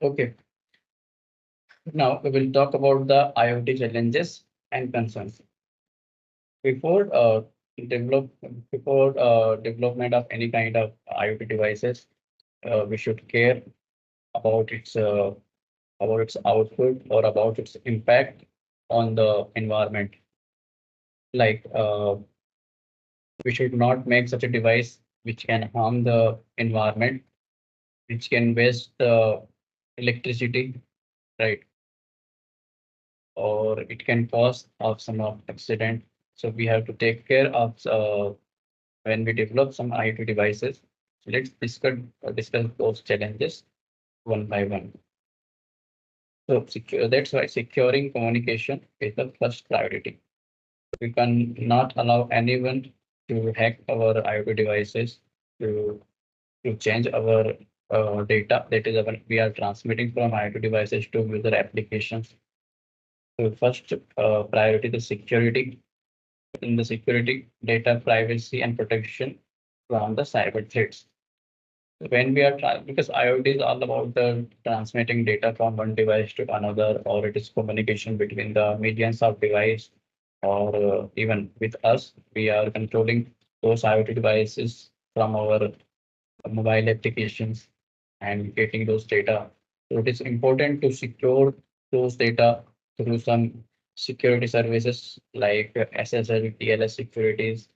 Okay, now we will talk about the IoT challenges and concerns. Before develop before development of any kind of IoT devices, we should care about its output or about its impact on the environment. Like we should not make such a device which can harm the environment, which can waste electricity, right? Or it can cause of some of accident. So we have to take care of when we develop some IoT devices. So let's discuss those challenges one by one. So that's why securing communication is the first priority. We can not allow anyone to hack our IoT devices to change our data. That is, we are transmitting from IoT devices to user applications. So first priority the security. In the security, data privacy and protection from the cyber threats. When we are trying, because IoT is all about the transmitting data from one device to another, or it is communication between the millions of devices, or even with us, we are controlling those IoT devices from our mobile applications and getting those data. So it is important to secure those data through some security services like SSL, TLS securities,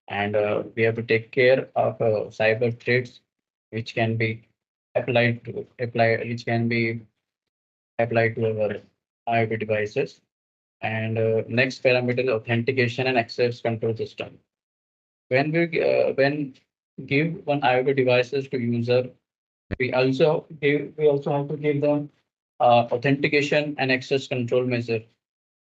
and we have to take care of cyber threats which can be which can be applied to our IoT devices. And next parameter is authentication and access control system. When give one IoT devices to user, we also have to give them authentication and access control measure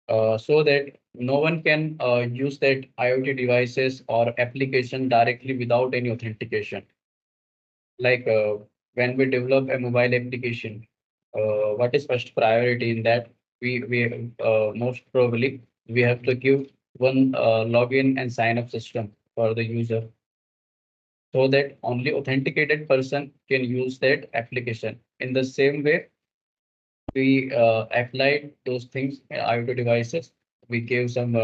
so that no one can use that IoT devices or application directly without any authentication. Like when we develop a mobile application, what is first priority in that? We most probably we have to give one login and sign up system for the user so that only authenticated person can use that application. In the same way, we applied those things in IoT devices. We gave some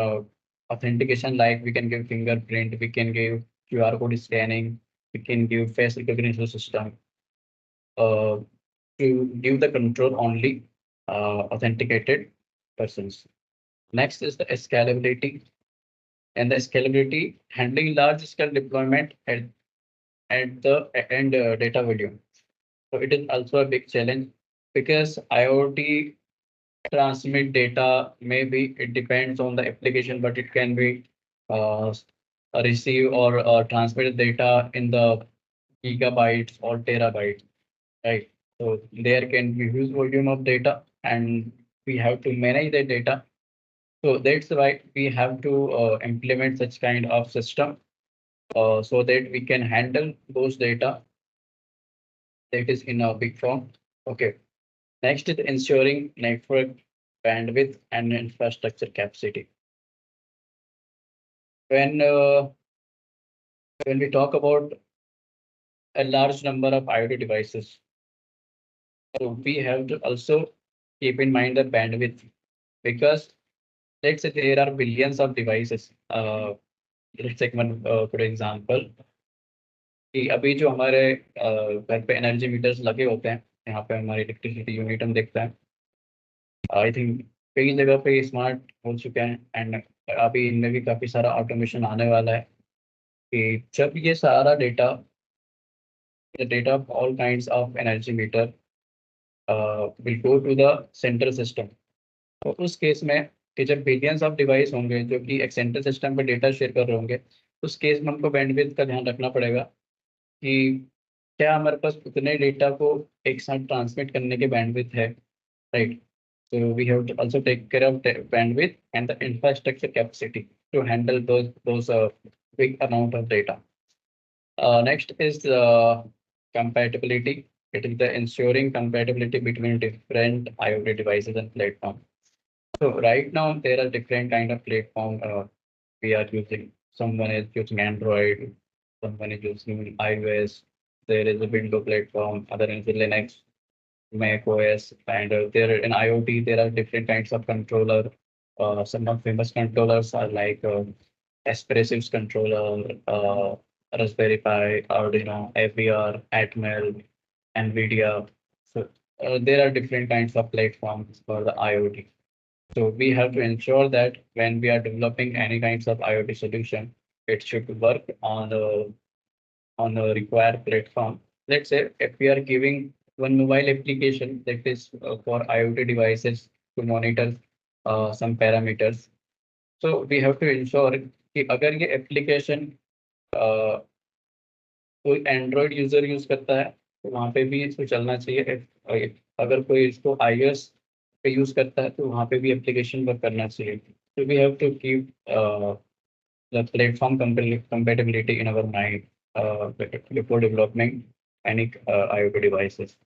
authentication, like we can give fingerprint, we can give QR code scanning, we can give face recognition system uh, to give the control only authenticated persons. Next is the scalability, and the scalability handling large scale deployment at the end data volume. So it is also a big challenge because IoT transmit data, maybe it depends on the application, but it can be uh, receive or transmit data in the gigabytes or terabytes, right? So there can be huge volume of data and we have to manage the data. So that's why we have to implement such kind of system so that we can handle those data that is in a big form. Okay. Next is ensuring network bandwidth and infrastructure capacity. When uh, when we talk about a large number of IoT devices, so we have to also keep in mind the bandwidth because let's say there are billions of devices. Let's take one for example कि अभी जो हमारे घर पे energy metres लगे होते हैं, यहाँ पे हमारी इलेक्ट्रिसिटी यूनिट हम देखते हैं। आई थिंक कई जगह पे स्मार्ट हो चुके हैं एंड अभी इनमें भी काफी सारा ऑटोमेशन आने वाला है कि जब ये सारा data the data of all kinds of energy meter will go to the central system. तो उस केस में कि जब बिलियंस ऑफ डिवाइस होंगे जो कि एक सेंट्रल सिस्टम पे डेटा शेयर कर रहे होंगे, उस केस में हमको बैंडविड्थ का ध्यान रखना पड़ेगा कि क्या हमारे पास उतने डेटा को एक साथ ट्रांसमिट करने के बैंडविड्थ है, right? So we have to also take care of the bandwidth and the infrastructure capacity to handle those big amount of data. Next is compatibility. It is the ensuring compatibility between different IoT devices and platforms. So right now there are different kind of platform we are using. Someone is using Android, someone is using iOS. There is a Windows platform, other is Linux. Mac OS, and there in IoT there are different kinds of controller. Some of famous controllers are like Espressiv's controller, Raspberry Pi, Arduino, AVR, Atmel, NVIDIA. So there are different kinds of platforms for the IoT. So we have to ensure that when we are developing any kinds of IoT solution, it should work on a required platform. Let's say if we are giving one mobile application that is for IoT devices to monitor some parameters, so we have to ensure कि अगर ये application कोई Android user use करता है तो वहाँ पे भी इसको चलना चाहिए अगर कोई इसको iOS पे यूज करता है तो वहाँ पे भी एप्लीकेशन वर्क करना चाहिए तो we have to keep the platform compatibility in our mind before developing any IoT devices.